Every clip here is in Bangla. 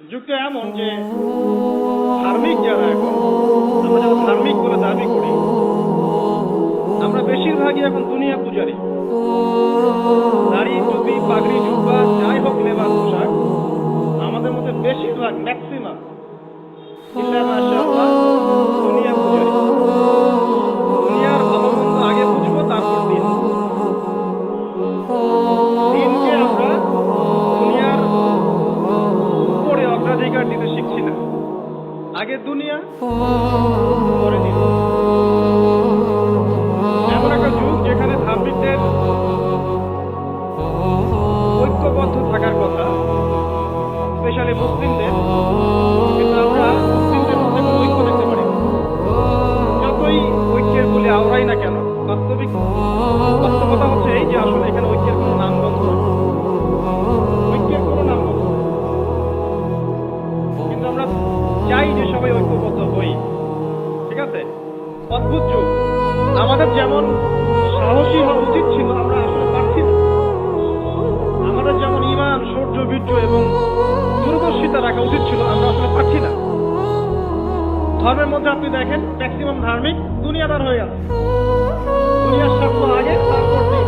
যুগটা এমন যে ধার্মিক যারা এখন আমরা যারা ধার্মিক বলে দাবি করি, আমরা বেশিরভাগই এখন দুনিয়া পূজারী। দাড়ি টুপি পাগড়ি জুব্বা যাই হোক লেবাস পোশাক, আমাদের মধ্যে বেশিরভাগ ম্যাক্সিমাম মাশাআল্লাহ দুনিয়া পূজারী। দুনিয়ার ভালো মন্দ আগে বুঝবো, তারপর দিনকে আমরা দুনিয়ার উপরে অগ্রাধিকার দিতে শিখছি না। আগে দুনিয়া পরে দিন। এমন একটা যুগ যেখানে ধার্মিকদের ঐক্যবদ্ধ থাকার কথা, স্পেশালি মুসলিমদের, কিন্তু আমরা মুসলিমদের মধ্যে কোনো ঐক্য দেখতে পারি না। যতই ঐক্যের বলে আওড়াই না কেন, বাস্তবতা হচ্ছে এই যে আসলে এখানে ঐক্যের কোনো নামগন্ধ নেই। ঐক্যের কোনো নামগন্ধ নেই, কিন্তু আমরা চাই যে সবাই ঐক্যবদ্ধ হই। ঠিক আছে, অদ্ভুত যুগ। আমাদের যেমন সাহসী হওয়া উচিত ছিল, আমরা আসলে পারছি না। আমাদের যেমন ঈমান, শৌর্য, বীর্য এবং দূরদর্শিতা রাখা উচিত ছিল, আমরা আসলে পারছি না। ধর্মের মধ্যে আপনি দেখেন ম্যাক্সিমাম ধার্মিক দুনিয়াদার হয়ে গেল। দুনিয়ার স্বার্থ আগে, তারপর দিন।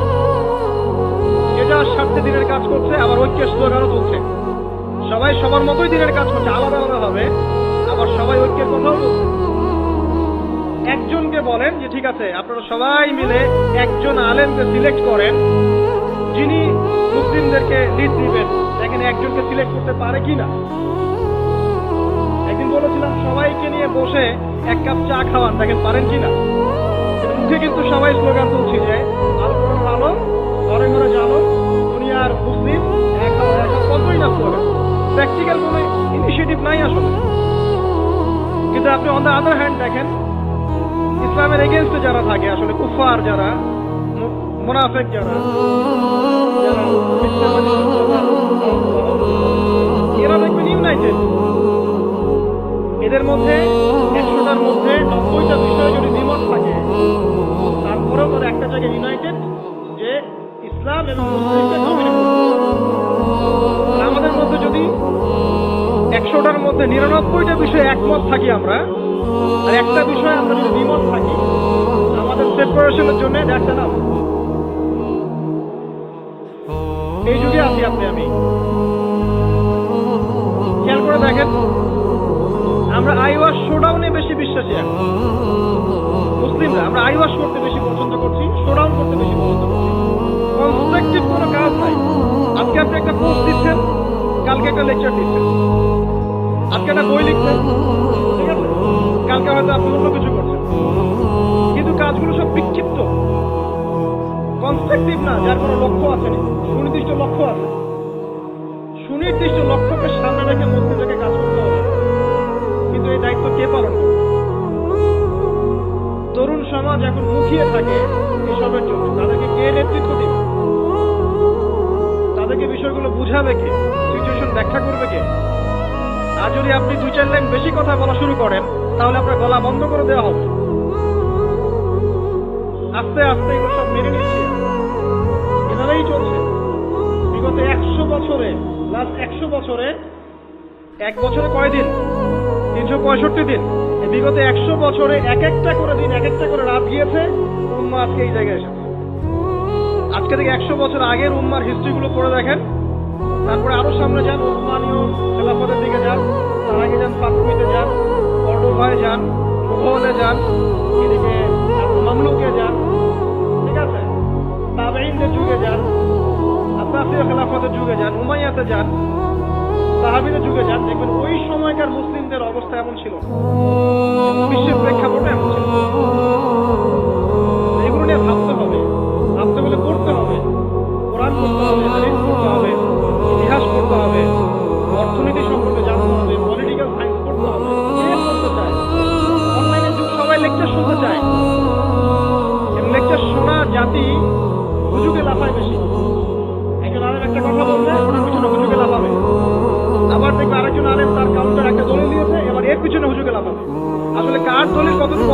যে যার স্বার্থে দিনের কাজ করছে, আবার ঐক্যের স্লোগানও তুলছে। সবাই সবার মতোই দিনের কাজ করছে, আলাদা আলাদা হবে, আবার সবাই ঐক্যের কথাও বলছে। একজনকে বলেন যে ঠিক আছে আপনারা সবাই মিলে একজন আলেমকে সিলেক্ট করেন যিনি মুসলিমদেরকে লিড দিবেন, দেখেন একজনকে সিলেক্ট করতে পারে কিনা। একদিন বলেছিলাম সবাইকে নিয়ে বসে এক কাপ চা খাওয়ান, দেখেন পারেন কিনা। মুখে কিন্তু সবাই স্লোগান তুলছি যে আল কোরআনের আলো, ঘরে ঘরে জানো, দুনিয়ার মুসলিম এক হও, এক হও, কতই না স্লোগান। প্র্যাকটিক্যাল কোনো ইনিশিয়েটিভ নাই আসলে। কিন্তু আপনি অন দ্য আদার হ্যান্ড দেখেন ইসলামের এগেনস্টে যারা থাকে, আসলে কুফার যারা, মুনাফিক যারা, এরা দেখবেন ইউনাইটেড। এদের মধ্যে 100টার মধ্যে 90টা বিষয়ে যদি দ্বিমত থাকে, তারপরেও তারা একটা জায়গায় ইউনাইটেড যে ইসলাম এবং মুসলিমকে ডমিনেট করবে। আমাদের মধ্যে যদি 100টার মধ্যে 99টা বিষয়ে একমত থাকি আমরা, আর একটা বিষয়ে আমরা যদি দ্বিমত থাকি, আমাদের সেপারেশনের জন্য দেখা না। এই যুগে আছি আপনি আমি। খেয়াল করে দেখেন আমরা আইওয়াশ শোডাউনে বেশি বিশ্বাসী। এখন মুসলিমরা আমরা আইওয়াশ করতে বেশি পছন্দ করছি, শোডাউন করতে বেশি পছন্দ করছি। কনস্ট্রাকটিভ কোনো কাজ নাই। আজকে আপনি একটা পোস্ট দিচ্ছেন, কালকে একটা লেকচার দিচ্ছেন, আজকে একটা বই লিখছেন, ঠিক আছে, কালকে হয়তো আপনি অন্য কিছু করছেন, কিন্তু কাজগুলো সব বিক্ষিপ্ত, কনস্ট্রাকটিভ না, যার কোনো লক্ষ্য আছে না, সুনির্দিষ্ট লক্ষ্য আছে। সুনির্দিষ্ট লক্ষ্যকে সামনে রেখে মুসলিমদেরকে কাজ করতে হবে। কিন্তু এই দায়িত্ব কে পালন করবে? তরুণ সমাজ এখন মুখিয়ে থাকে এসবের জন্য, তাদেরকে কে নেতৃত্ব দিবে? তাদেরকে বিষয়গুলো বুঝাবে কে? সিচুয়েশন ব্যাখ্যা করবে কে? আর যদি আপনি 2-4 লাইন বেশি কথা বলা শুরু করেন, তাহলে আপনার গলা বন্ধ করে দেওয়া হবে। আস্তে আস্তে এগুলো সব মেনে নিচ্ছে, এভাবেই চলছে বিগত 100 বছরে। লাস্ট 100 বছরে, এক বছরে কয়দিন? 365 দিন। বিগত 100 বছরে এক একটা করে দিন, এক একটা করে রাত গিয়েছে, উম্মাহ আজকে এই জায়গায় এসেছে। আজকে থেকে 100 বছর আগের উম্মার হিস্ট্রিগুলো পড়ে দেখেন, তারপরে আরো সামনে যান, উসমানীয় খেলাফতের দিকে যান, তার আগে যান ফাতমিতে যান, কর্ডোভায় যান, মুঘলে যান, এদিকে মামলুকে যান, ঠিক আছে, তাবেঈনদের যুগে যান, আব্বাসীয় খেলাফতের যুগে যান, উমাইয়াতে যান, সাহাবীদের যুগে যান, দেখবেন ওই সময়কার মুসলিমদের অবস্থা এমন ছিল, বিশ্বের প্রেক্ষাপটে এমন ছিল। এগুলো নিয়ে ভাবতে হবে, ভাবতে হলে পড়তে হবে, কোরআন পড়তে হবে, হাদিস পড়তে হবে, ইতিহাস পড়তে হবে, অর্থনীতি সম্পর্কে জানতে হবে, পলিটিক্যাল সায়েন্স পড়তে হবে। কে পড়তে চায়? অনলাইনের যুগ, সবাই লেকচার শুনতে চায়। লেকচার শোনা জাতি হুজুগে লাফায় বেশি। একজন আলেম একটা কথা বললে ওনার পিছনে হুজুগে লাফাবে, আবার দেখবে আরেকজন আলেম তার কাউন্টার একটা দলিল দিয়েছে, এবার এর পিছনে হুজুগে লাফাবে। আসলে কার দলিল কতটুকু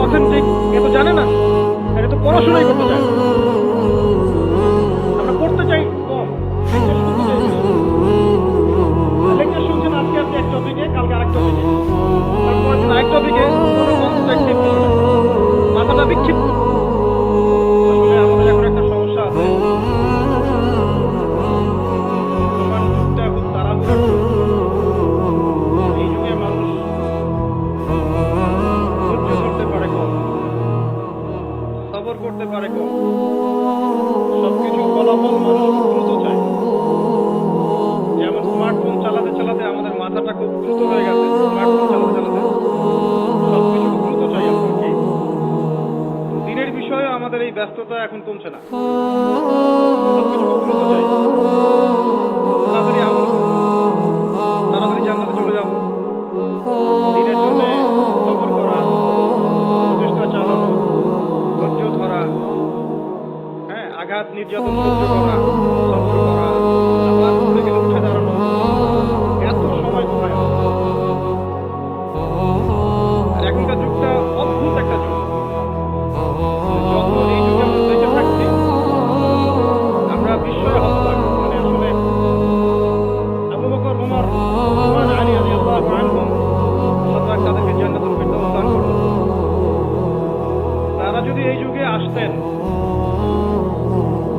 ব্যস্ততা এখন কমছে না। সবকিছু দ্রুত চাই, তাড়াতাড়ি আমল করবো, তাড়াতাড়ি জান্নাতে চলে যাবো। দিনের জন্য সফর করা, প্রচেষ্টা চালানো, ধৈর্য ধরা, হ্যাঁ, আঘাত নির্যাতন সহ্য করা, সফর করা, আবার পড়ে গেলে উঠে দাঁড়ানো, এত সময় কোথায়? আর এখনকার যুগটা অদ্ভুত একটা যুগ। যখন এই যুগে আমরা বেঁচে থাকছি, আমরা বিস্ময়ে হতবাক। মানে আসলে আবু বকর, ওমর, ওসমান, আলী রাদিয়াল্লাহু আনহুম, আল্লাহ পাক তাদেরকে জান্নাতুল ফিরদাউস দান করুন। তারা যদি এই যুগে আসতেন,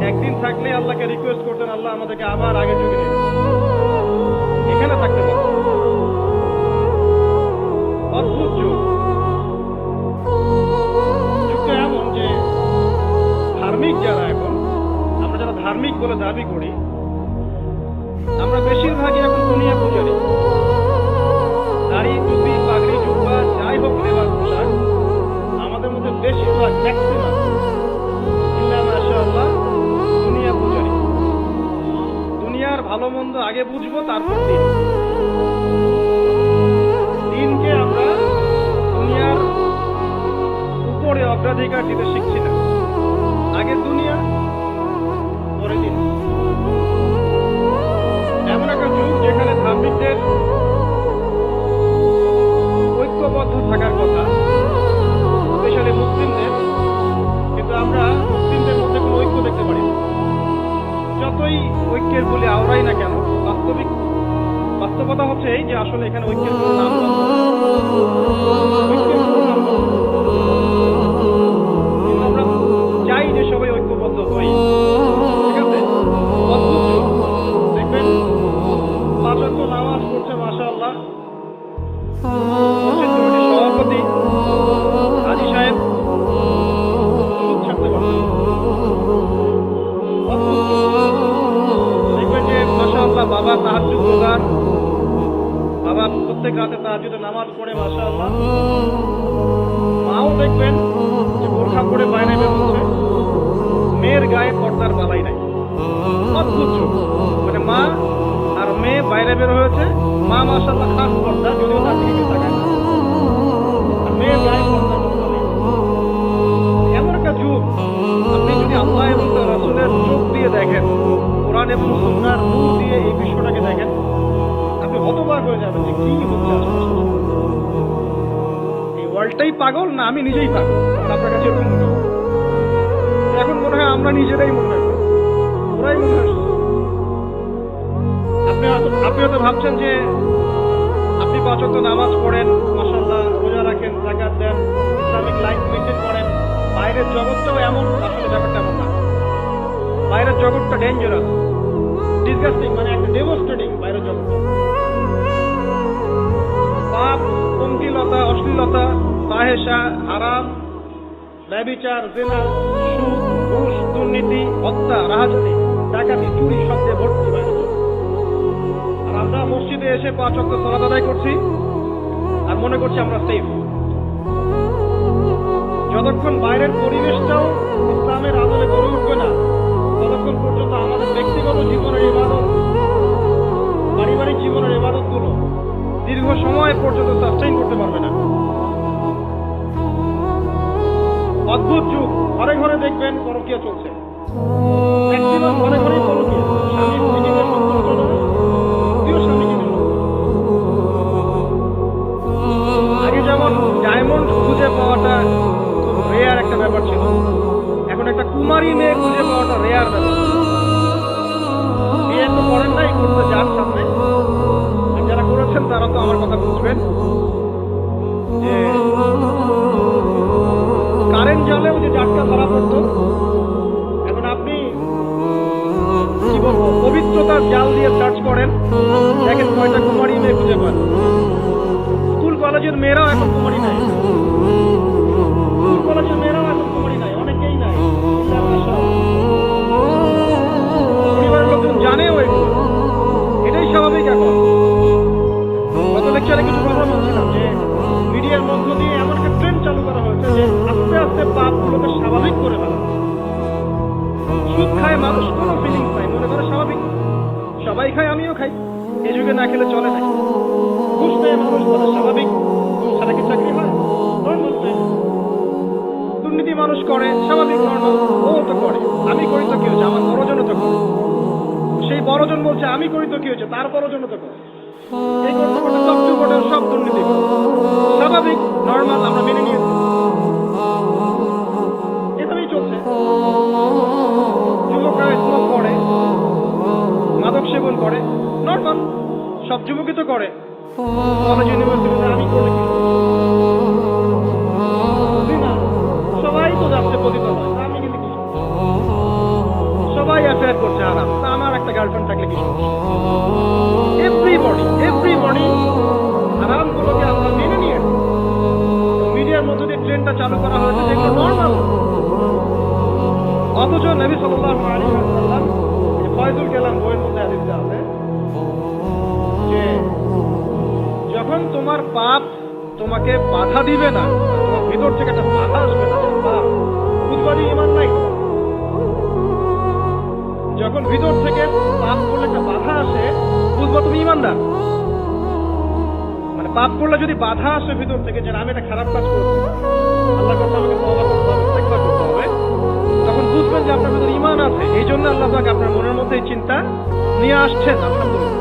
একদিন থাকলে আল্লাহকে রিকোয়েস্ট করতেন, আল্লাহ আমাদেরকে আবার আগের যুগে নিয়ে এখানে থাকতে পারতেন। অদ্ভুত যুগ। যুগটা এমন যে ধার্মিক যারা, এখন আমরা যারা ধার্মিক বলে দাবি করি, আমরা বেশিরভাগই এখন দুনিয়া পূজারি। দাড়ি, টুপি, পাগড়ি, জুব্বা, যাই হোক লেবাস পোশাক, আমাদের মধ্যে বেশিরভাগ, ম্যাক্সিমাম ইল্লা মাশাআল্লাহ দুনিয়া পূজারি। দুনিয়ার ভালো মন্দ আগে বুঝবো, তারপর দিনকে আমরা দুনিয়ার উপরে অগ্রাধিকার দিতে শিখছি না। আগে দুনিয়া, পরে দিন। এমন একটা যুগ যেখানে ধার্মিকদের ঐক্যবদ্ধ থাকার কথা, স্পেশালি মুসলিমদের, কিন্তু আমরা মুসলিমদের মধ্যে কোনো ঐক্য দেখতে পারি না। যতই ঐক্যের বলে আওড়াই না কেন, বাস্তবতা হচ্ছে এই যে আসলে এখানে ঐক্যের কোনো নাম ঐক্যের কোনো নাম। কিন্তু আমরা চাই যে সবাই ঐক্যবদ্ধ হই, ঠিক আছে? অদ্ভুত যুগ। দেখবেন 5 ওয়াক্ত নামাজ পড়ছে মাশাআল্লাহ মসজিদ কমিটির সভাপতি হাজী সাহেব, সুদ ছাড়তে পারছেন। দেখবেন যে মাশাআল্লাহ বাবা তাহাজ্জুদ রোজার, বাবা প্রত্যেক রাতে তাহাজ্জুদে নামাজ পড়ে মাশাআল্লাহ। মাও দেখবেন যে বোরখা পরে বাইরে বের হচ্ছে, মেয়ের গায়ে পর্দার বালাই নাই। অদ্ভুত যুগ। মানে মা আর মেয়ে বাইরে বের হয়েছে, মা মাশাআল্লাহ খাস পর্দা, যদিও তার দিকে তাকায় না, আর মেয়ের গায়ে পর্দার কোনো বালাই। এমন একটা যুগ, আপনি যদি আল্লাহ এবং তার রাসূলের চোখ দিয়ে দেখেন, কোরআন এবং সুন্নাহর নূর দিয়ে এই বিশ্বটাকে দেখেন, আপনি হতবাক হয়ে যাবেন যে কি হচ্ছে আশেপাশে। এই ওয়ার্ল্ডটাই পাগল না আমি নিজেই পাগল? আপনার কাছে এরকম মনে হয়? এখন মনে হয় আমরা নিজেরাই মনে হয়, ওরাই মনে হয়। আপনি হয়তো ভাবছেন যে আপনি 5 ওয়াক্ত নামাজ পড়েন, মাশাআল্লাহ, রোজা রাখেন, যাকাত দেন, ইসলামিক লাইফ মেইনটেইন করেন, বাইরের জগৎটাও এমন। আসলে ব্যাপারটা এমন না। বাইরের জগৎটা ডেঞ্জারাস, ডিসগাস্টিং, মানে একটা ডেভাস্টেটিং বাইরের জগৎটা। পাপ, পঙ্কিলতা, অশ্লীলতা, ফাহেশা, হারাম, ব্যভিচার, জিনা, সুদ, ঘুষ, দুর্নীতি, হত্যা, রাহাজানি, ডাকাতি, চুরি, শব্দে ভর্তি বাইরের জগৎ। আর আমরা মসজিদে এসে 5 ওয়াক্ত সালাত আদায় করছি আর মনে করছি আমরা সেফ। যতক্ষণ বাইরের পরিবেশটাও ইসলামের আদলে গড়ে উঠবে না, ততক্ষণ পর্যন্ত আমাদের ব্যক্তিগত জীবনের ইবাদত, পারিবারিক জীবনের ইবাদতগুলো দীর্ঘ সময় পর্যন্ত সাস্টেইন করতে পারবে না। অদ্ভুত যুগ। ঘরে ঘরে দেখবেন পরকীয়া চলছে, ম্যাক্সিমাম ঘরে ঘরেই পরকীয়া। স্বামী স্ত্রীকে সন্তুষ্ট নয়, স্ত্রীও স্বামীকে নিল। আগে যেমন ডায়মন্ড খুঁজে পাওয়াটা খুব রেয়ার একটা ব্যাপার ছিল, এখন একটা কুমারী মেয়ে খুঁজে পাওয়াটা রেয়ার ব্যাপার। বিয়ে তো করেন নাই, করতে যার সামনে, আর যারা করেছেন তারা তো আমার কথা বুঝবেন যে কারেন্ট জালেও যে জাটকা ধরা পড়তো, এখন আপনি কি বলবো, পবিত্রতার জাল দিয়ে সার্চ করেন, দেখেন কয়টা কুমারী মেয়ে খুঁজে পান। স্কুল কলেজের মেয়েরাও এখন কুমারী নাই, স্কুল কলেজের মেয়েরাও এখন কুমারী নাই, অনেকেই নাই। পরিবারের লোকজন জানেও এগুলো, এটাই স্বাভাবিক। এখন গত লেকচারে কিছু কথা বলছিলাম যে মিডিয়ার মধ্য দিয়ে এমন একটা ট্রেন্ড চালু করা হয়েছে যে আস্তে আস্তে পাপগুলোকে স্বাভাবিক করে ফেলা। খেলে চলে নাকি? ঘুষ নেয় মানুষ, বলে স্বাভাবিক, ঘুষ ছাড়া কি চাকরি হয়? নর্মাল। দুর্নীতি মানুষ করে, স্বাভাবিক, নর্মাল। ও তো করে, আমি করি তো কি হয়েছে, আমার বড়জনও তো করে। সেই বড়জন বলছে আমি করি তো কি হয়েছে, তার বড়জনও তো করে। এই করতে করতে টপ টু বটম সব দুর্নীতি করে। স্বাভাবিক, নর্মাল, আমরা মেনে নিয়েছি। এভাবেই চলছে। যুবকরা স্মোক করে, মাদক সেবন করে, নর্মাল, সব যুবকই তো করে। কলেজ ইউনিভার্সিটিতে আমি করে কি না, সবাই তো যাচ্ছে পতিতালয়, আমি কিন্তু কি, সবাই অ্যাফেয়ার করছে আরাম, তা আমার একটা গার্লফ্রেন্ড থাকলে কি সমস্যা? এভরিবডি আরামগুলোকে আমরা মেনে নিয়ে মিডিয়ার মধ্যে দিয়ে ট্রেনটা চালু করা হয়েছে, যেগুলো নর্মাল। অথচ নবী সাল্লাল্লাহু আলাইহি ওয়াসাল্লাম ফয়জুল কালাম বইয়ের মধ্যে হাদিসে আছে যে যখন তোমার পাপ তোমাকে বাধা দিবে না, তোমার ভিতর থেকে একটা বাধা আসবে না, পাপ বুঝবারই ইমান নাই। যখন ভিতর থেকে পাপ করলে একটা বাধা আসে, বুঝবা তুমি ইমানদার। মানে পাপ করলে যদি বাধা আসে ভিতর থেকে যে আমি একটা খারাপ কাজ করছি, আল্লাহর কাছে আমাকে তওবা করতে হবে, ইস্তেগফার করতে হবে, তখন বুঝবেন যে আপনার ভিতরে ঈমান আছে। এই জন্য আল্লাহ পাক আপনার মনের মধ্যে এই চিন্তা নিয়ে আসছেন। আলহামদুলিল্লাহ।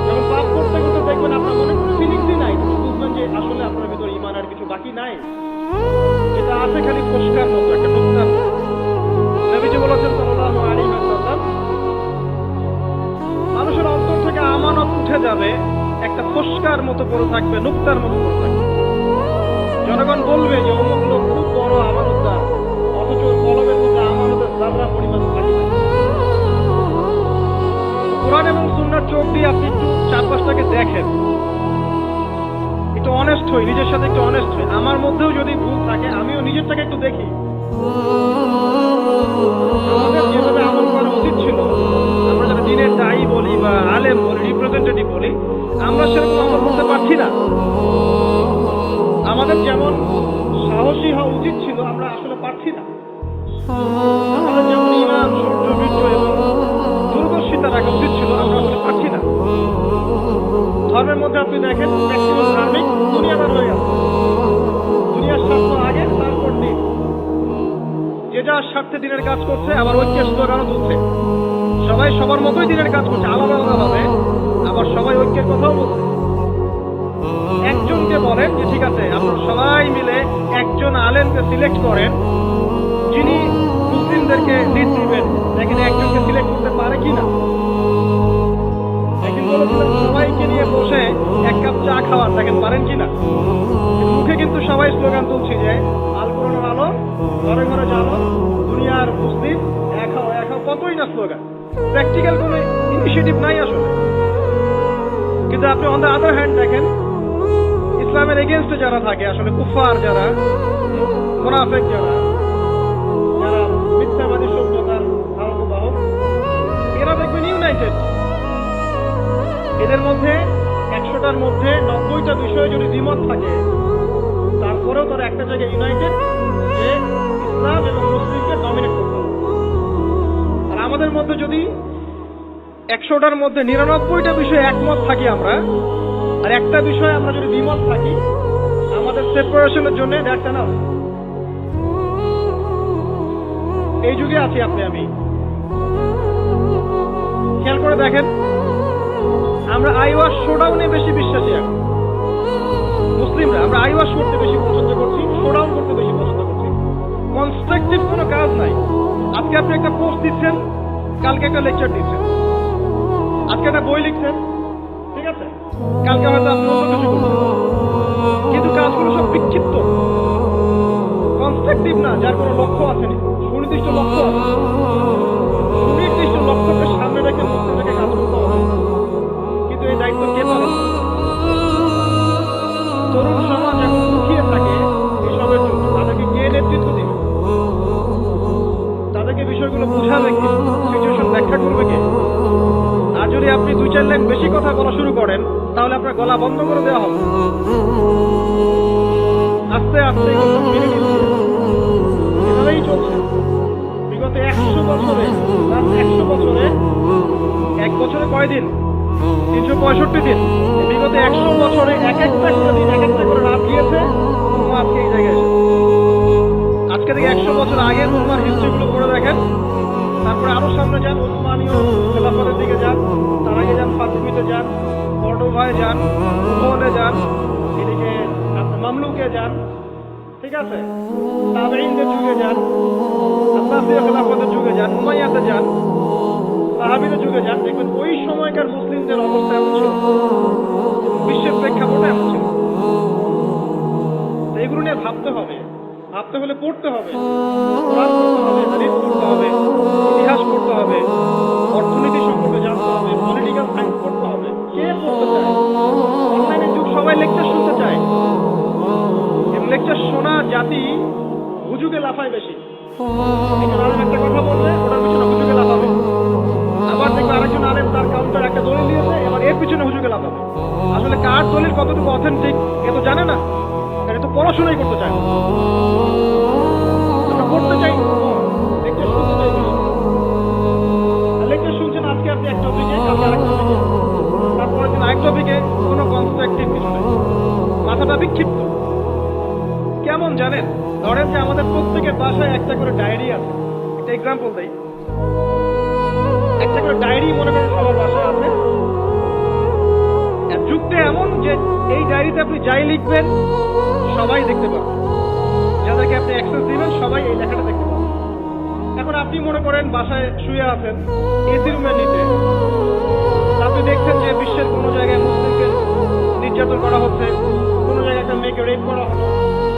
যখন পাপ করতে করতে দেখবেন আপনার মনে কোনো ফিলিংসই নাই, বুঝবেন যে আসলে আপনার ভিতরে ঈমান আর কিছু বাকি নাই, যেটা আছে খালি ফসকার মতো, একটা নুকতার মতো। নবীজি বলেছেন সাল্লাল্লাহু আলাইহি ওয়াসাল্লাম, মানুষের অন্তর থেকে আমানত উঠে যাবে, একটা ফসকার মতো পড়ে থাকবে, নুকতার মতো পড়ে থাকবে। জনগণ বলবে যে অমুক লোক খুব বড় আমানতদার, অথচ কলমের মধ্যে আমানতের যারা পরিমাণ থাকে না। কোরআন এবং সুন্নাহর চোখ দিয়ে আপনি একটু চারপাশটাকে দেখেন, একটু অনেস্ট হই, নিজের সাথে একটু অনেস্ট হই। আমার মধ্যেও যদি ভুল থাকে, আমিও নিজেরটাকে একটু দেখি। আমাদের যেভাবে আমল করা উচিত ছিল, আমরা যারা দিনের দায়ী বলি বা আলেম বলি, রিপ্রেজেন্টেটিভ বলি, আমরা সেরকম আমল করতে পারছি না। আমাদের যেমন সাহসী হওয়া উচিত ছিল, আমরা আসলে পারছি না। আমাদের যেমন ঈমান, সূর্য, বীর্য এবং দূরদর্শিতা রাখা উচিত ছিল, আমরা আসলে পারছি না। ধর্মের মধ্যে আপনি দেখেন, ম্যাক্সিমাম ধার্মিক দুনিয়াদার হয়ে আছে। দুনিয়ার স্বার্থ আগে, তারপর দিন। যে যার স্বার্থে দিনের কাজ করছে, আবার ঐক্যের স্লোগানও তুলছে। সবাই সবার মতোই দিনের কাজ করছে, আলাদা আলাদা ভাবে, আবার সবাই ঐক্যের কথাও বলছে। একজনকে বলেন যে ঠিক আছে, আপনারা সবাই মিলে একজন আলেমকে সিলেক্ট করেন যিনি মুসলিমদেরকে লিড দিবেন, দেখেন একজনকে সিলেক্ট করতে পারে কিনা। একদিন বলেছিলেন সবাইকে নিয়ে বসে এক কাপ চা খাওয়ার, দেখেন পারেন কিনা। মুখে কিন্তু সবাই স্লোগান তুলছি যে আল কোরআনের আলো, ঘরে ঘরে জানো, দুনিয়ার মুসলিম এক হও এক হও, কতই না স্লোগান। প্র্যাকটিক্যাল কোনো ইনিশিয়েটিভ নাই আসলে। কিন্তু আপনি অন দ্য আদার হ্যান্ড দেখেন, ইসলামের এগেনস্টে যারা থাকে, আসলে কুফার যারা, মুনাফিক যারা, যারা মিথ্যাবাদী সভ্যতার ধারক বাহক, এরা দেখবেন ইউনাইটেড। এদের মধ্যে 100টার মধ্যে 90টা বিষয়ে যদি দ্বিমত থাকে, তারপরেও তারা একটা জায়গায় ইউনাইটেড যে ইসলাম এবং মুসলিমকে ডমিনেট করতে হবে। আর আমাদের মধ্যে যদি 100টার মধ্যে 99টা বিষয়ে একমত থাকি আমরা, আর একটা বিষয়ে আমরা যদি দ্বিমত থাকি, আমাদের সেপারেশনের জন্য দ্যাটস এনাফ। এই যুগে আছি আপনি আমি। খেয়াল করে দেখেন, আমরা আইওয়াশ শোডাউনে বেশি বিশ্বাসী। এখন মুসলিমরা আমরা আইওয়াশ করতে বেশি পছন্দ করছি, শোডাউন করতে বেশি পছন্দ করছি। কনস্ট্রাকটিভ কোনো কাজ নাই। আজকে আপনি একটা পোস্ট দিচ্ছেন, কালকে একটা লেকচার দিচ্ছেন, আজকে একটা বই লিখছেন, ঠিক আছে, কালকে হয়তো আপনি অন্য কিছু করছেন, কিন্তু কাজগুলো সব বিক্ষিপ্ত, কনস্ট্রাকটিভ না, যার কোনো লক্ষ্য আছে না, সুনির্দিষ্ট লক্ষ্য আছে। সুনির্দিষ্ট লক্ষ্যকে সামনে রেখে মুসলিমদেরকে কাজ করতে হবে। কিন্তু এই দায়িত্ব কে পালন করে? তরুণ সমাজ এখন মুখিয়ে থাকে এসবের জন্য, তাদেরকে কে নেতৃত্ব দিবে? তাদেরকে বিষয়গুলো বোঝাবে কে? সিচুয়েশন ব্যাখ্যা করবে কে? আর যদি আপনি 2-4 লাইন বেশি কথা বলা শুরু করেন, তাহলে আপনার গলা বন্ধ করে দেওয়া হবে। আস্তে আস্তে এগুলো মেনে নিচ্ছে। এভাবেই চলছে বিগত 100 বছরে। 100 বছরে, 1 বছরে কয়দিন? 365 দিন, বিগত 100 বছরে এক একটা করে দিন, এক একটা করে রাত গিয়েছে, উম্মাহ আজকে এই জায়গায় এসেছে। আজকে থেকে 100 বছর আগের উম্মাহর হিস্ট্রিগুলো পড়ে দেখেন, তারপরে আরো সামনে যান, ওসমানীয় খেলাফতের দিকে যান, তার আগে যান ফাতিমিতে যান, কর্ডোভায় যান, উমরে যান, এদিকে আপনার মামলুকে যান, ঠিক আছে, তাবেঈনদের যুগে যান, আব্বাসীয় খেলাফতের যুগে যান, উমাইয়াতে যান, সাহাবীদের যুগে যান, দেখবেন ওই সময়কার মুসলিমদের অবস্থা এমন ছিল, বিশ্বের প্রেক্ষাপটে এমন ছিল। তো এগুলো নিয়ে ভাবতে হবে, ভাবতে হলে পড়তে হবে, কোরআন পড়তে হবে, হাদিস পড়তে হবে, ইতিহাস পড়তে হবে, অর্থনীতি সম্পর্কে জানতে হবে, পলিটিক্যাল সায়েন্স পড়তে হবে। কে পড়তে চায়? অনলাইনের যুগ, সবাই লেকচার শুনতে চায়। লেকচার শোনা জাতি হুজুগে লাফায় বেশি। একজন আলেম একটা কথা বললে ওটার পিছনে হুজুগে লাফাবে, আবার দেখবে আরেকজন আলেম তার কাউন্টার একটা দলিল দিয়েছে, এবার এর পিছনে হুজুগে লাফাবে। আসলে কার দলিল কতটুকু অথেন্টিক এ তো জানে না, এটা তো পড়াশোনাই করতে চায় না। আমরা পড়তে চাই, লেকচার শুনতে চাই বেশি। লেকচার শুনছেন আজকে আপনি এক টপিকে, কালকে আরেক টপিকে, তারপরের দিন আরেক টপিকে, কোনো কনস্ট্রাকটিভ কিছু নেই, মাথাটা বিক্ষিপ্ত। কেমন জানেন? ধরেন যে আমাদের প্রত্যেকের বাসায় একটা করে ডায়েরি আছে। একটা এক্সাম্পল দেই, একটা করে ডায়েরি মনে করেন সবার বাসায় আছে। যুগটা এমন যে এই ডায়েরিতে আপনি যাই লিখবেন সবাই দেখতে পাবেন, যাদেরকে আপনি অ্যাক্সেস দিবেন সবাই এই লেখাটা দেখতে পাবেন। এখন আপনি মনে করেন বাসায় শুয়ে আছেন এসি রুমের নিচে, আপনি দেখছেন যে বিশ্বের কোনো জায়গায় মুসলিমকে নির্যাতন করা হচ্ছে, কোনো জায়গায় একটা মেয়েকে রেপ করা হলো,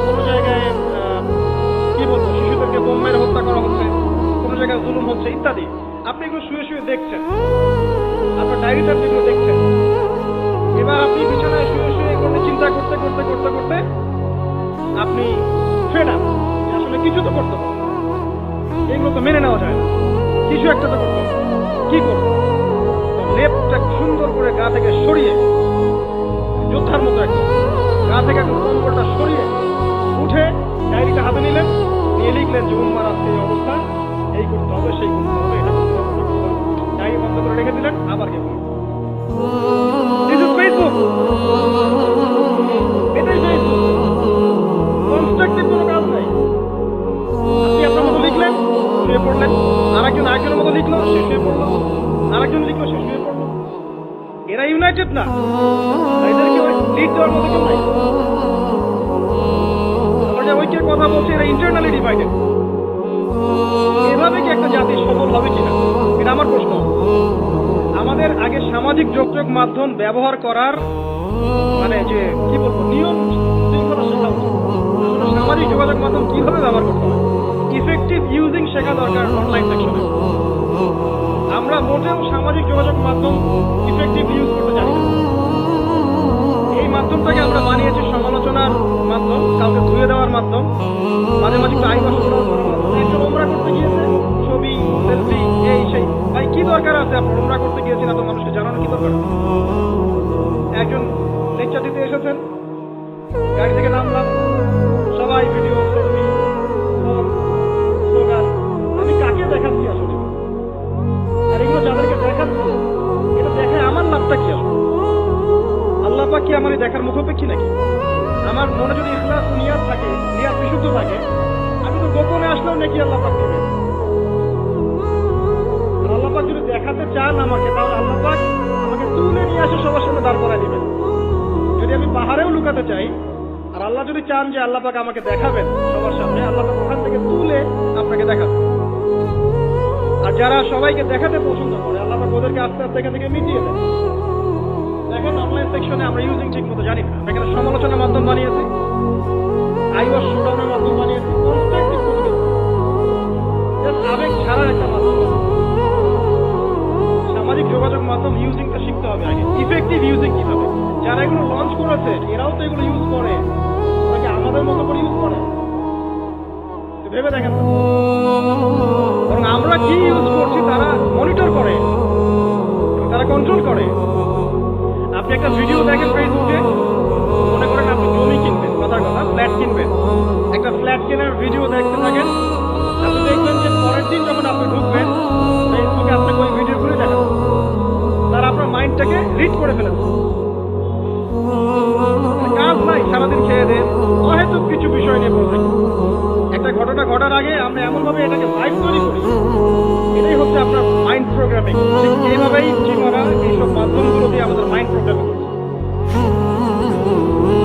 কোনো জায়গায় কি বলবো শিশুদেরকে বোম মেরে হত্যা করা হচ্ছে, কোনো জায়গায় জুলুম হচ্ছে ইত্যাদি। আপনি এগুলো শুয়ে শুয়ে দেখছেন, আপনার ডায়েরিতে আপনি এগুলো দেখছেন। এবার আপনি বিছানায় শুয়ে শুয়ে এগুলো চিন্তা করতে করতে করতে করতে আপনি ফেড আপ, আসলে কিছু তো করতে হবে, এগুলো তো মেনে নেওয়া যায় না, কিছু একটা তো করতে হবে। কি করবো? লেপটা সুন্দর করে গা থেকে সরিয়ে, যোদ্ধার মতো একদম গা থেকে একদম কম্বলটা সরিয়ে উঠে ডায়েরিটা হাতে নিলেন, নিয়ে লিখলেন যে উম্মার আজকে এই অবস্থা, এই করতে হবে, সেই করতে হবে, এটা করতে হবে, ডায়েরি বন্ধ করে রেখে দিলেন, আবার গেলেন। দিস ইজ ফেসবুক, এটাই ফেসবুক। কনস্ট্রাকটিভ কোনো কাজ নাই। আপনি আপনার মতো লিখলেন, শুয়ে পড়লেন, আরেকজনের মতো লিখলো, সে শুয়ে পড়লো, আরেকজন লিখলো, সে শুয়ে পড়লো। এরা ইউনাইটেড না, এদেরকে লিড দেওয়ার মতো কেউ নাই। আমরা যে ঐক্যের কথা বলছি, এরা ইন্টারনালি ডিভাইডেড। এভাবে কি একটা জাতি সফল হবে কিনা, এটা আমার প্রশ্ন। আমাদের আগে সামাজিক যোগাযোগ মাধ্যম ব্যবহার করার মানে যে কি বলবো নিয়ম শৃঙ্খলা শেখা উচিত। সামাজিক যোগাযোগ মাধ্যম কিভাবে ব্যবহার করতে হয়, ইফেক্টিভ ইউজিং শেখা দরকার অনলাইন সেকশনে। আমরা মোটেও সামাজিক যোগাযোগ মাধ্যম ইফেক্টিভ ইউজ করতে জানি না। এই মাধ্যমটাকে আমরা বানিয়েছি সমালোচনার মাধ্যম, কাউকে ধুয়ে দেওয়ার মাধ্যম, মাঝে মাঝে একটু আইন একজন ওমরা করতে গিয়েছে, ছবি সেলফি এই সেই। ভাই কি দরকার আছে আপনার ওমরা করতে গিয়েছেন এত মানুষকে জানানো কি দরকার? একজন লেকচার দিতে এসেছেন, গাড়ি থেকে নামলাম, সবাই ভিডিও সেলফি স্লোগান। আমি কাকে দেখাচ্ছি আসলে? আর এগুলো যাদেরকে দেখাচ্ছি, এটা দেখে আমার লাভটা কি আসলে? আল্লাহ পাক কি আমার দেখার মুখাপেক্ষী নাকি? আমার মনে যদি ইখলাস নিয়াত থাকে, নিয়াত বিশুদ্ধ থাকে, আমি তো গোপনে আসলেও নাকি আল্লাহ পাক দিবেন। আর আল্লাহ পাক যদি দেখাতে চান আমাকে, তাহলে আল্লাহ পাক আমাকে তুলে নিয়ে আসে সবার সামনে দাঁড় করায় দিবেন। যদি আমি পাহাড়েও লুকাতে চাই, আর আল্লাহ যদি চান যে আল্লাহ পাক আমাকে দেখাবেন সবার সামনে, আল্লাহ পাক ওখান থেকে তুলে আপনাকে দেখাবেন। আর যারা সবাইকে দেখাতে পছন্দ করে, আল্লাহ পাক ওদেরকে আস্তে আস্তে এখান থেকে মিটিয়ে দেন। দেখেন অনলাইন সেকশনে আমরা ইউজিং ঠিক মতো জানি না, এখানে সমালোচনার মাধ্যম বানিয়েছি, আইওয়াস শোডাউনের মাধ্যম বানিয়েছি, কনস্ট্রাকটিভ কোনো কিছু আবেগ ছাড়ার একটা মাধ্যম। সামাজিক যোগাযোগ মাধ্যম ইউজিংটা শিখতে হবে আগে, ইফেক্টিভ ইউজিং কিভাবে। যারা এগুলো লঞ্চ করেছে এরাও তো এগুলো ইউজ করে, নাকি আমাদের মতো করে ইউজ করে ভেবে দেখেন। বরং আমরা কি ইউজ করছি তারা মনিটর করে, তারা কন্ট্রোল করে। আপনি একটা ভিডিও দেখেন ফেসবুকে, মনে করেন আপনি জমি কিনবেন, কথার কথা ফ্ল্যাট কিনবেন, একটা ফ্ল্যাট কেনার ভিডিও দেখতে থাকেন, আপনি দেখবেন যে পরের দিন যখন আপনি ঢুকবেন ফেসবুকে আপনাকে ওই ভিডিওগুলো দেখাবেন। তারা আপনার মাইন্ডটাকে লাগে আমরা এমনভাবে এটাকে লাইভ তৈরি করি, এটাই হচ্ছে আপনার মাইন্ড প্রোগ্রামিং। ঠিক এইভাবেই চিমারা এইসব মাধ্যমগুলো দিয়ে আমাদের মাইন্ড প্রোগ্রামিং করছে।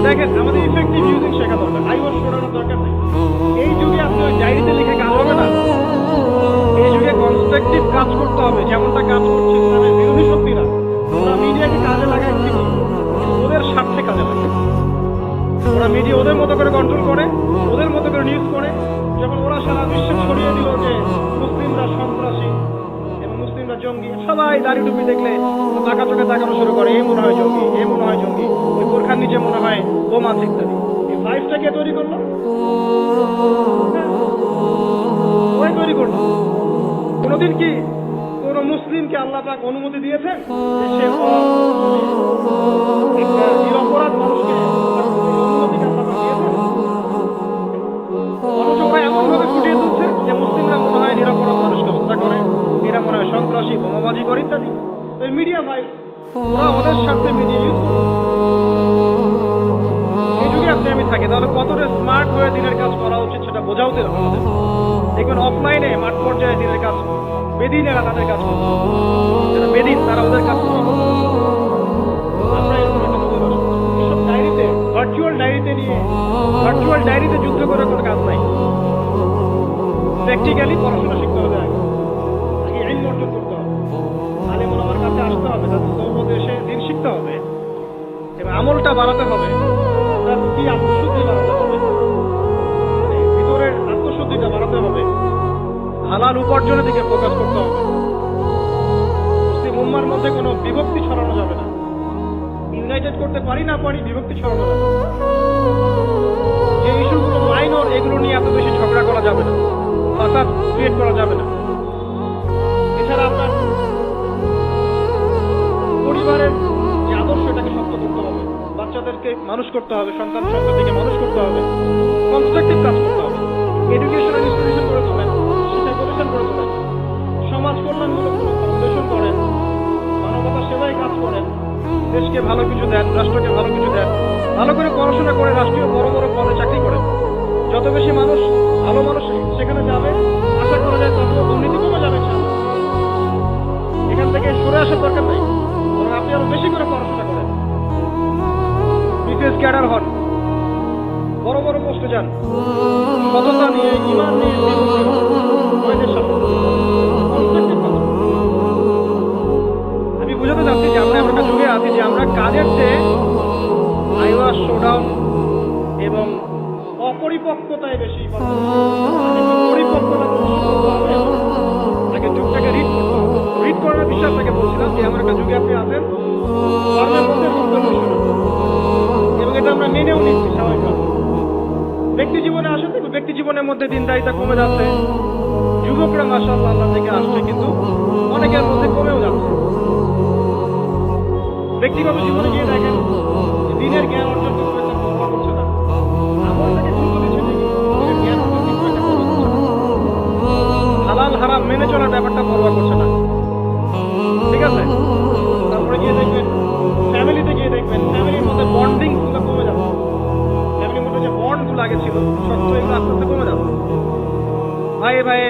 দেখেন, আমাদের ইফেক্টিভ মিউজিক শেখা দরকার, আইওয়াজ শোনানোর দরকার নেই। এই যুগে আপনি ওই ডায়েরিতে লিখে কাজ হবে না। এই যুগে কনস্ট্রাকটিভ কাজ করতে হবে, যেমনটা কাজ করছে ইসলামের বিরোধী শক্তিরা। ওরা মিডিয়াকে কাজে লাগায় ঠিকই, ওদের স্বার্থে কাজে লাগায়। ওরা মিডিয়া ওদের মতো করে কন্ট্রোল করে, ওদের মতো করে নিউজ করে। যখন ওরা সারা বিশ্বে ছড়িয়ে দিল যে মুসলিমরা সন্ত্রাসী এবং মুসলিমরা জঙ্গি, সবাই দাড়ি টুপি দেখলে টাকা চোখে তাকানো শুরু করে, এ মনে হয় জঙ্গি, এ মনে হয় জঙ্গি, ওই বোরখার নিচে মনে হয় বোমা আছে ইত্যাদি। এই ভাইবটা কে তৈরি করলো? ওই তৈরি করলো। কোনোদিন কি কোন মুসলিমকে আল্লাহ পাক অনুমতি দিয়েছেন যে সে একটা নিরপরাধ মানুষকে অনুমতিকে আল্লাহ পাক দিয়েছেন? অথচ ওরা এমনভাবে ফুটিয়ে তুলছে যে মুসলিমরা মনে হয় নিরপরাধ মানুষকে হত্যা করে, এরা মনে হয় সন্ত্রাসী, বোমাবাজি করে ইত্যাদি। তো মিডিয়া ভাই, ওরা ওদের স্বার্থে মিডিয়া ইউজ করে। এই যুগে আপনি আমি থাকি, তাহলে কতটা স্মার্ট হয়ে দিনের কাজ করা উচিত সেটা বোঝা উচিত আমাদের। দেখবেন অফলাইনে মাঠ পর্যায়ে দিনের কাজ বেদিনেরা তাদের কাজ করছে, যারা বেদিন তারা ওদের কাজ করছে। আমরা এরকম একটা পরিবেশ, এসব ডায়েরিতে, ভার্চুয়াল ডায়েরিতে নিয়ে ভার্চুয়াল ডায়েরিতে যুদ্ধ করে কোনো কাজ নাই। প্র্যাকটিক্যালি পড়াশোনা শিখতে হবে, আগে ইলম অর্জন করতে হবে, আলেম ওলামার কাছে আসতে হবে, তাদের সৌরভে এসে দিন শিখতে হবে এবং আমলটা বাড়াতে হবে। তার কি আত্মশুদ্ধি বাড়াতে হবে, মানে ভিতরের আত্মশুদ্ধিটা বাড়াতে হবে। হালাল উপার্জনের দিকে ফোকাস করতে হবে। মুসলিম উম্মার মধ্যে কোনো বিভক্তি ছড়ানো যাবে না। ইউনাইটেড করতে পারি না পারি, বিভক্তি ছড়ানো যাবে না। যে ইস্যুগুলো মাইনর, এগুলো নিয়ে এত বেশি ঝগড়া করা যাবে না, ফাসাদ ক্রিয়েট করা যাবে না। এছাড়া আপনার পরিবারের যে আদর্শ, এটাকে শক্ত করতে হবে। বাচ্চাদেরকে মানুষ করতে হবে, সন্তান সন্ততিকে মানুষ করতে হবে, কনস্ট্রাকটিভ কাজ করতে হবে। এডুকেশনাল ইনস্টিটিউশন করে তোলেন, শিক্ষা প্রতিষ্ঠান করে তোলেন, সমাজ কল্যাণমূলক কোনো ফাউন্ডেশন করেন, মানবতা সেবায় কাজ করেন, দেশকে ভালো কিছু দেন, রাষ্ট্রকে ভালো কিছু দেন, ভালো করে পড়াশোনা করে রাষ্ট্রীয় বড় বড় পদে চাকরি করেন। যত বেশি মানুষ, ভালো মানুষ সেখানে যাবে, আশা করা যায় তত দুর্নীতি কমে যাবে। এখান থেকে সরে আসার দরকার নাই, বরং আপনি আরো বেশি করে পড়াশোনা করেন, বিশেষ ক্যাডার হন, বড় বড় পোস্টে যান, সততা নিয়ে, ইমান নিয়ে, আমি বুঝাতে চাচ্ছি যে আমরা এমন একটা যুগে আছি যে আমরা কাজের চেয়ে আইওয়াজ শোডাউন এবং অপরিপক্কতায় বেশি পরিপক্কতা আগে যুগটাকে রিড করতে হবে। রিড করার বিষয়ে আপনাকে বলছিলাম যে এমন একটা যুগে আপনি আছেন ধর্মের মধ্যে এবং এটা আমরা মেনেও নিচ্ছি স্বাভাবিকভাবে। ব্যক্তি জীবনে আসেন, কিন্তু ব্যক্তি জীবনের মধ্যে দিনদারিতা কমে যাচ্ছে। যুবকরা মাশাআল্লাহ আল্লাহ থেকে আসছে, কিন্তু অনেকের মধ্যে কমেও যাচ্ছে। ব্যক্তিগত জীবনে গিয়ে দেখেন দিনের জ্ঞান অর্জন করতে একটা পরোয়া করছে না, আমলটাকে গুরুত্ব দিচ্ছে ঠিকই, জ্ঞান অর্জন কিন্তু একটা পরোয়া করছে না। হালাল হারাম মেনে চলার ব্যাপারটা পরোয়া করছে না, ঠিক আছে? তারপরে গিয়ে দেখবেন ফ্যামিলিতে গিয়ে দেখবেন ফ্যামিলির মধ্যে বন্ডিং গুলো কমে যাচ্ছে। ফ্যামিলির মধ্যে যে বন্ড গুলো আগে ছিল শক্ত, এগুলো আস্তে আস্তে কমে যাচ্ছে। ভাই ভাই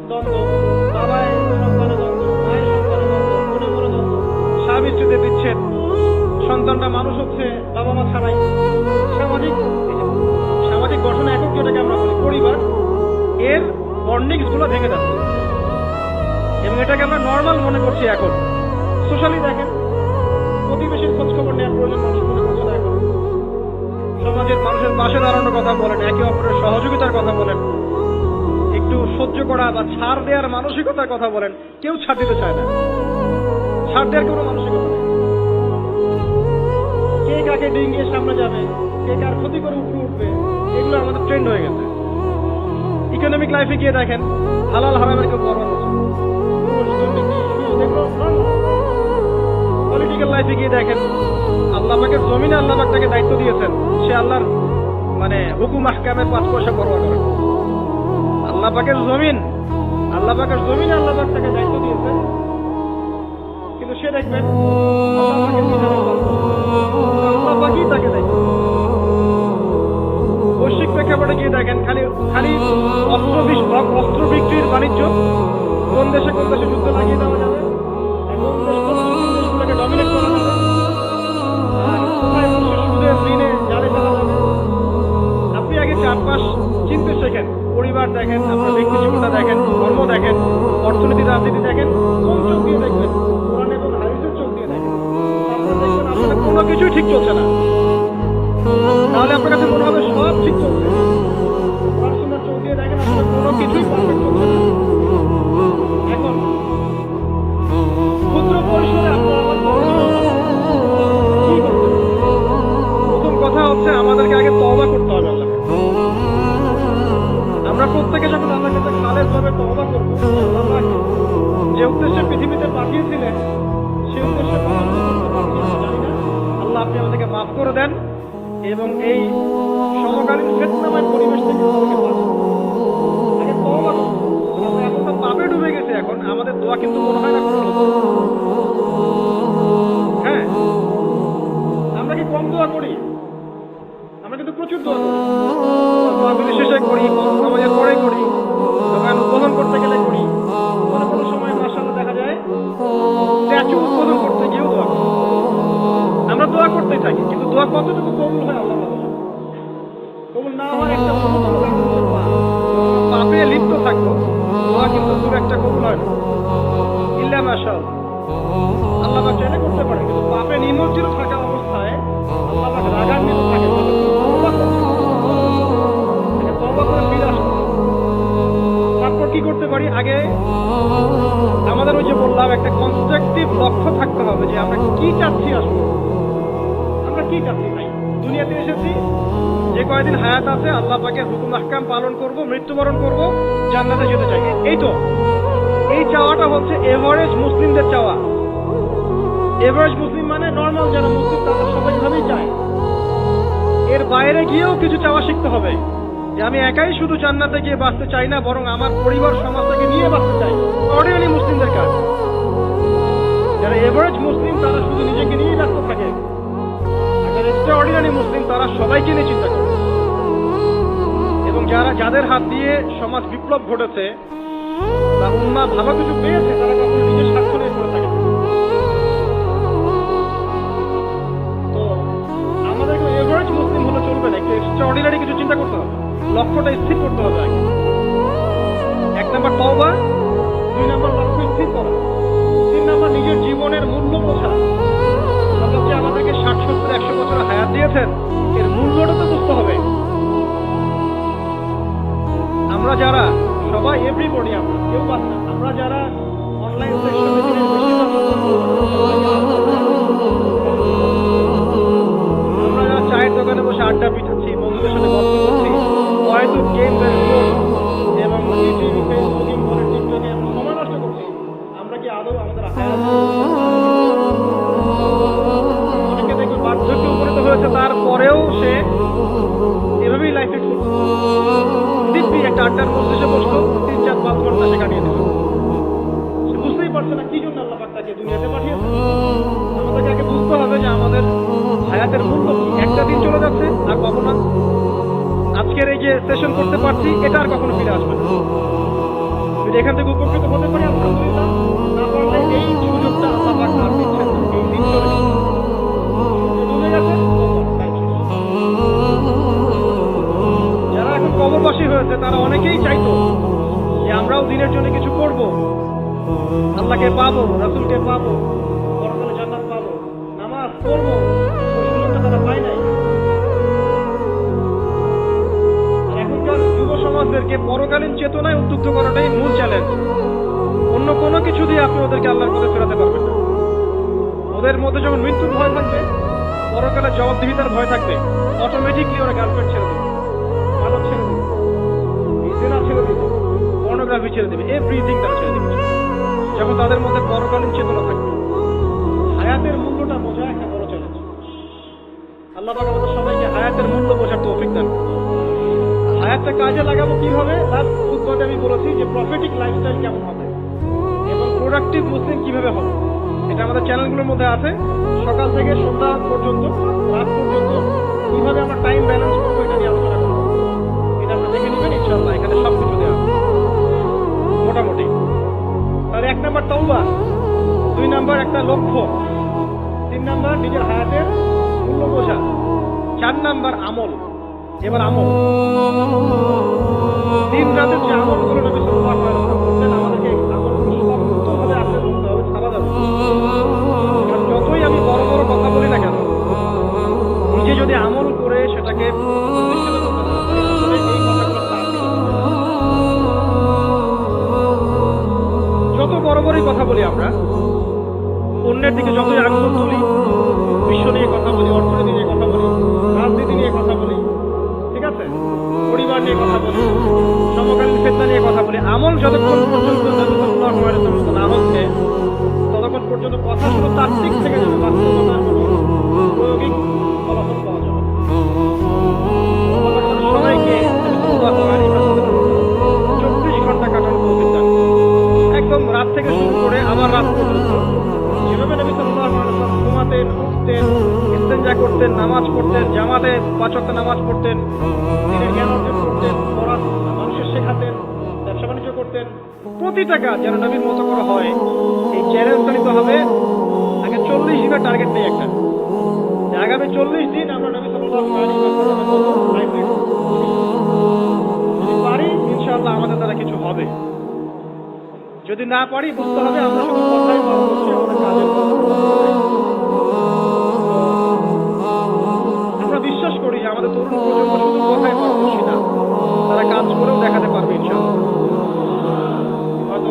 দ্বন্দ্ব, বাবায় সন্তানের দ্বন্দ্ব, ভাই সন্তানের দ্বন্দ্ব, মনে মনে দ্বন্দ্ব, স্বামী স্ত্রীতে বিচ্ছেদ, সন্তানটা মানুষ হচ্ছে বাবা মা ছাড়াই। সামাজিক গঠন একক যেটাকে আমরা বলি পরিবার, এর বন্ডিংস গুলো ভেঙে যাচ্ছে এবং এটাকে আমরা নর্মাল মনে করছি এখন। সোশ্যালি দেখেন, প্রতিবেশীর খোঁজ খবর নেওয়ার প্রয়োজন মানুষ মনে করছে না এখন। সমাজের মানুষের পাশে দাঁড়ানোর কথা বলেন, একে অপরের সহযোগিতার কথা বলেন, একটু সহ্য করা বা ছাড় দেওয়ার মানসিকতার কথা বলেন, কেউ ছাড় দিতে চায় না। ছাড় দেওয়ার কোনো মানসিকতা নেই। কে কাকে ডিঙিয়ে সামনে যাবে, কে কার ক্ষতি করে উপরে উঠবে, এগুলো আমাদের ট্রেন্ড হয়ে গেছে। ইকোনমিক লাইফে গিয়ে দেখেন হালাল হারামের কেউ পরোয়া করছে না। পলিটিক্যাল লাইফে গিয়ে দেখেন আল্লাহ পাকের জমিনে আল্লাহ পাক তাকে দায়িত্ব দিয়েছেন, সে আল্লাহর মানে হুকুম আহকামের 5 পয়সা পরোয়া করে। আল্লাহ পাকের জমিনে আল্লাহ পাক তাকে দায়িত্ব দিয়েছেন, কিন্তু সে দেখবেন আল্লাহ পাকই তাকে দায়িত্ব। বৈশ্বিক প্রেক্ষাপটে গিয়ে দেখেন খালি অস্ত্র যদি অস্ত্র বিক্রির বাণিজ্য, কোন দেশে যুদ্ধ লাগিয়ে দেওয়া যাবে, কোন দেশগুলোকে ডমিনেট করা যাবে, কোথায় বসে সুদের ঋণে জালে ফেলা যাবে। আপনি আগে চারপাশ চিনতে শেখেন, পরিবার দেখেন, আপনার ব্যক্তি জীবনটা দেখেন, ধর্ম দেখেন, অর্থনীতি রাজনীতি দেখেন, কোন চোখ দিয়ে দেখবেন, কোরআন এবং হাদিসের চোখ দিয়ে দেখেন। তারপরে দেখবেন আসলে কোনো কিছুই ঠিক চলছে না, তাহলে আপনার কাছে মনে হবে সব ঠিক চলছে। কোরআন সুন্নাহর চোখ দিয়ে দেখেন আসলে কোনো কিছুই পারফেক্ট চলছে না। এখন ক্ষুদ্র পরিসরে আপনার আমার কি করতে হবে? প্রথম কথা হচ্ছে আমাদেরকে আগে তওবা করতে হবে আল্লাহকে। আমরা প্রত্যেকে যখন আল্লাহর কাছে খালেসভাবে তওবা করবো, আল্লাহ যে উদ্দেশ্যে পৃথিবীতে পাঠিয়েছিলেন সেই উদ্দেশ্যে জানি না, আল্লাহ আপনি আমাদেরকে মাফ করে দেন এবং এই সমকালীন ফিতনাময় পরিবেশ থেকে আমাদেরকে বাঁচান। আগে তওবা করবো। আমরা এখন তো পাপে ডুবে গেছে, এখন আমাদের দোয়া কিন্তু মনে হয় না কোনো। হ্যাঁ, আমরা কি কম দোয়া করি? আমরা কিন্তু প্রচুর দোয়া করি। মাহফিল শেষে করি, নামাজের পরে করি, দোকান উদ্বোধন করতে গেলে করি, কোনো সময় মাশাআল্লাহ দেখা যায় স্ট্যাচু উদ্বোধন করতে গিয়েও দোয়া করি। আমরা দোয়া করতেই থাকি, কিন্তু দোয়া কতটুকু কবুল হয় আল্লাহ জানে। কবুল না হয় একটা পাপে লিপ্ত থাকবো, দোয়া কিন্তু খুব একটা কবুল হয় না। ইল্লা মাশাআল্লাহ, আল্লাহ পাক চাইলে করতে পারে, কিন্তু পাপে নিমজ্জিত থাকা অবস্থায় আল্লাহ পাক রাগান্বিত থাকে। তারপর কি করতে পারি? আগে আমাদের ওই যে বললাম একটা কনস্ট্রাকটিভ লক্ষ্য থাকতে হবে যে আমরা কি চাচ্ছি, আসলে আমরা কি চাচ্ছি। ভাই দুনিয়াতে এসেছি, যে কয়দিন হায়াত আছে আল্লাহ পাকের হুকুম আহকাম পালন করব, মৃত্যুবরণ করব, জান্নাতে যেতে চাই। এই তো এই চাওয়াটা হচ্ছে এভারেজ মুসলিমদের চাওয়া। এভারেজ মুসলিম মানে নর্মাল যারা মুসলিম তারা সবাই ভাবেই চায়। এর বাইরে গিয়েও কিছু চাওয়া শিখতে হবে, যে আমি একাই শুধু জান্নাতে গিয়ে বাঁচতে চাই না, বরং আমার পরিবার সমাজটাকে নিয়ে বাঁচতে চাই। অর্ডিনারি মুসলিমদের কাজ। যারা এভারেজ মুসলিম তারা শুধু নিজেকে নিয়েই ব্যস্ত থাকে, আর যারা এক্সট্রাঅর্ডিনারি মুসলিম তারা সবাইকে নিয়ে চিন্তা করে। এবং যাদের হাত দিয়ে সমাজ বিপ্লব ঘটেছে বা উম্মাহ ভালো কিছু পেয়েছে, তারা কখনো নিজের স্বার্থ নিয়ে করে থাকে। তো আমাদেরকে এভারেজ মুসলিম হলে চলবে না, একটু এক্সট্রাঅর্ডিনারি কিছু চিন্তা করতে হবে, লক্ষ্যটা স্থির করতে হবে আগে। 1 নাম্বার তওবা, 2 নাম্বার লক্ষ্য স্থির করা, 3 নাম্বার নিজের জীবনের মূল্য বোঝা। অর্থাৎ যে আমাদেরকে 60, 70, 100 বছর হায়াত দিয়েছেন, এর মূল্যটা তো বুঝতে হবে। আমরা যারা সবাই এভরিবডি, আমরা কেউ বাদ না, আমরা যারা অনলাইন সেকশনে দিনের আমরা যারা চায়ের দোকানে বসে আড্ডা পিটাচ্ছি, বন্ধুদের সাথে গল্প করছি, হয়তো গেম এবং ইউটিউবে, ফেসবুকে, টিকটকে সময় নষ্ট করছি, আমরা কি আদৌ আমাদের হায়াত? অনেকে দেখবে বার্ধক্যে উপনীত হয়েছে, তারপরেও সে এভাবেই লাইফ লিড করছে। দিব্যি একটা আড্ডার মধ্যে সে বসলো, 3, 4, 5 ঘন্টা সে কাটিয়ে দিল। সে বুঝতেই পারছে না কি জন্য আল্লাহ পাক তাকে দুনিয়াতে পাঠিয়েছে। আমাদেরকে আগে বুঝতে হবে যে আমাদের হায়াতের মূল্য কি। একটা দিন চলে যাচ্ছে, আর পাবো না। আজকের এই যে সেশন করতে পারছি, এটা আর কখনো ফিরে আসবে না। যদি এখান থেকে উপকৃত হতে পারি আলহামদুলিল্লাহ, না পারলে এই সুযোগটা আল্লাহ পাক আর দিচ্ছেন না। এই দিন চলে গেছে, যারা এখন কবরবাসী হয়েছে তারা অনেকেই চাইতো যে আমরাও দিনের জন্য কিছু করব, আল্লাহকে পাবো, রাসূলকে পাবো, পরকালে জান্নাত পাবো, নামাজ পড়বো, ওই সুযোগটা তারা পায় নাই। এখনকার যুব সমাজদেরকে পরকালীন চেতনায় উদ্বুদ্ধ করাটাই মূল চ্যালেঞ্জ। অন্য কোনো কিছু দিয়ে আপনি ওদেরকে আল্লাহর পথে ফেরাতে পারবেন না। ওদের মধ্যে যখন মৃত্যুর ভয় থাকবে, পরকালে জবাবদিহিতার ভয় থাকবে, অটোমেটিকলি ওরা গার্লফ্রেন্ড ছেড়ে দেবে, মাদক ছেড়ে দেবে, জিনা ছেড়ে দেবে, পর্নোগ্রাফি ছেড়ে দেবে, এভরিথিং তারা ছেড়ে দেবে যখন তাদের মধ্যে পরকালীন চেতনা থাকবে। হায়াতের মূল্যটা বোঝা একটা বড় চ্যালেঞ্জ। আল্লাহ পাক আমাদের সবাইকে হায়াতের মূল্য বোঝার তৌফিক দান। হায়াতটা কাজে লাগাবো কিভাবে? লাস্ট খুতবাতে আমি বলেছি যে প্রফেটিক লাইফস্টাইল কেমন হবে এবং প্রোডাক্টিভ মুসলিম কিভাবে হবে, এটা আমাদের চ্যানেলগুলোর মধ্যে আছে। সকাল থেকে সন্ধ্যা পর্যন্ত, রাত পর্যন্ত কিভাবে আমরা টাইম ব্যালেন্স করবো এটা নিয়ে আলোচনা করবো। এটা আমরা দেখে নেবেন ইনশাআল্লাহ, এখানে সবকিছু দেওয়া। নাম্বার আমল। এবার আমল, দিন রাতের যে আমলগুলো নবী সাল্লাল্লাহু আলাইহি ওয়াসাল্লাম করতেন, আমাদেরকে এই আমলগুলো শক্তভাবে আঁকড়ে ধরতে হবে, ছাড়া যাবে না। কারণ যতই আমি বড় বড় কথা বলি না কেন, নিজে যদি আমল করে সেটাকে প্রতিষ্ঠিত করতে না পারি, আসলে এই কথাগুলো তাৎপর্য হবে না। যত বড় বড়ই কথা বলি আমরা, অন্যের দিকে যতই আগ্রহ তুলি, বিশ্ব নিয়ে কথা বলি, অর্থনীতি নিয়ে কথা বলি, রাজনীতি নিয়ে কথা বলি, ঠিক আছে, পরিবার নিয়ে কথা বলি, সমকালীন ফিতনা নিয়ে কথা বলি, আমল যতক্ষণ পর্যন্ত নবী সাল্লাল্লাহু আলাইহি ওয়াসাল্লাম না হচ্ছে, ততক্ষণ পর্যন্ত কথা শুধু তাত্ত্বিক থেকে যাবে, বাস্তবতার কোনো প্রয়োগিক ফলাফল পাওয়া যাবে। সবাইকে নবী সাল্লাল্লাহু আলাইহি ওয়াসাল্লাম 24 ঘন্টা কাটানো তৌফিক দান করুন। একদম রাত থেকে শুরু করে আবার রাত পর্যন্ত যেভাবে নবী সাল্লাল্লাহু আলাইহি ওয়াসাল্লাম ঘুমাতেন, উঠতেন, ইস্তেনজা করতেন, নামাজ পড়তেন, জামাতে 5 ওয়াক্ত নামাজ পড়তেন, দিনের জ্ঞান অর্জন করতেন, কোরআন মানুষের শেখাতেন, ব্যবসা বাণিজ্য করতেন, প্রতিটা কাজ যেন নবীর মতো করে হয়, এই চ্যালেঞ্জটা নিতে হবে। আগে 40 দিনের টার্গেট নেই একটা, যে আগামী 40 দিন আমরা নবী সাল্লাল্লাহু আলাইহি ওয়াসাল্লামের মতো লাইফ লিড করব। যদি পারি ইনশাআল্লাহ আমাদের দ্বারা কিছু হবে, যদি না পারি বুঝতে হবে আমরা শুধু কথাই বলা করছি, আমাদের কাজের কোনো প্রভাব নেই। আমরা বিশ্বাস করি যে আমাদের তরুণ প্রজন্ম শুধু কথাই পারদর্শী না, তারা কাজ করেও দেখাতে পারবে ইনশাআল্লাহ। হয়তো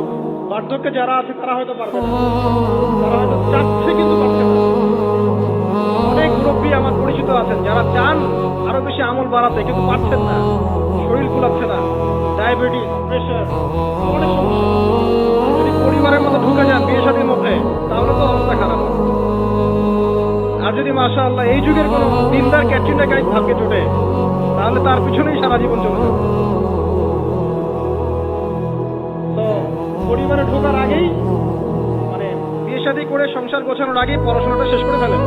বার্ধক্যে যারা আছে তারা হয়তো পারবে না, তারা হয়তো চাচ্ছে কিন্তু পারছে না। অনেক মুরব্বী আমার পরিচিত আছেন যারা চান আরো বেশি আমল বাড়াতে, কিন্তু পারছেন না, শরীর কুলাচ্ছে না, ডায়াবেটিস, প্রেশার, অনেক সমস্যা। যদি পরিবারের মধ্যে ঢুকে যান বিয়ে শাদীর মধ্যে, তাহলে তো অবস্থা খারাপ হবে। আর যদি মাশাআল্লাহ এই যুগের কোন দিনদার ক্যাটরিনা কাইফ ভাগ্যে জোটে, তাহলে তার পিছনেই সারা জীবন চলে যাবে। তো পরিবারে ঢোকার আগেই, মানে বিয়ে শাদী করে সংসার গোছানোর আগেই পড়াশোনাটা শেষ করে ফেলেন।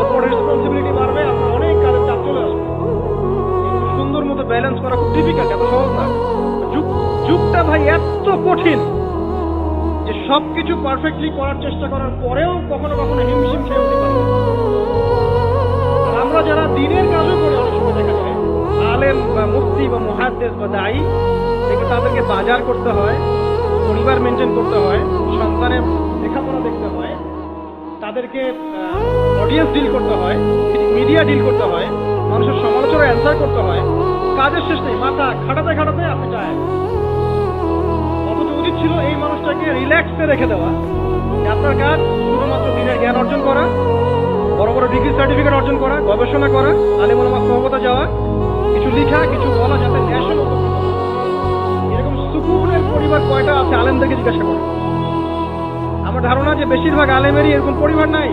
ওপর রেসপন্সিবিলিটি বাড়বে, আপনার অনেক কাজের চাপ চলে আসবে, কিন্তু সুন্দর মতো ব্যালেন্স করা খুব ডিফিকাল্ট, এত সহজ না। যুগটা ভাই এত কঠিন যে সবকিছু পারফেক্টলি করার চেষ্টা করার পরেও কখনো কখনো হিমশিম খেয়ে উঠতে পারি। আর আমরা যারা দিনের কাজও করি, অনেক সময় দেখা যায় আলেম বা মুফতি বা মুহাদ্দিস বা দাঈ থেকে তাদেরকে বাজার করতে হয়, পরিবার মেনটেন করতে হয়, সন্তানের লেখাপড়া দেখতে হয়, তাদেরকে অডিয়েন্স ডিল করতে হয়, মিডিয়া ডিল করতে হয়, মানুষের সমালোচনা অ্যান্সার করতে হয়। কাজের শেষ নেই, মাথা খাটাতে খাটাতে আপনি টায়ার্ড। অথচ উচিত ছিল এই মানুষটাকে রিল্যাক্সে রেখে দেওয়া, যে আপনার কাজ শুধুমাত্র দিনের জ্ঞান অর্জন করা, বড় বড় ডিগ্রি সার্টিফিকেট অর্জন করা, গবেষণা করা, আলেম ওলামা সহবতে যাওয়া, কিছু লেখা, কিছু বলা, যাতে ন্যাশনাল উপকৃত হয়। এরকম সুকুনের পরিবার কয়টা আছে আলেমদেরকে জিজ্ঞাসা করে। আমার ধারণা যে বেশিরভাগ আলেমেরই এরকম পরিবার নাই।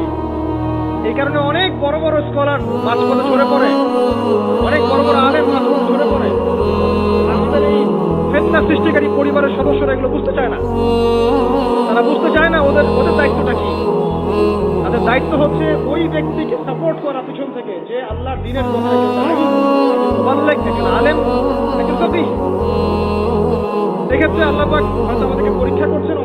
এই কারণে অনেক বড় বড় স্কলার মাঝপথে ঝরে পড়ে, অনেক বড় বড় আলেম মাঝপথে ঝরে পড়ে। আমাদের এই ফিতনা সৃষ্টিকারী পরিবারের সদস্যরা এগুলো বুঝতে চায় না। তারা বুঝতে চায় না ওদের দায়িত্বটা কি। তাদের দায়িত্ব হচ্ছে ওই ব্যক্তিকে সাপোর্ট করা পিছন থেকে, যে আল্লাহর দ্বীনের কথা, একজন দাঈ, একজন মুবাল্লিগ, একজন আলেম, একজন ফকিহ। এক্ষেত্রে আল্লাহ পাক হয়তো আমাদেরকে পরীক্ষা করছেন,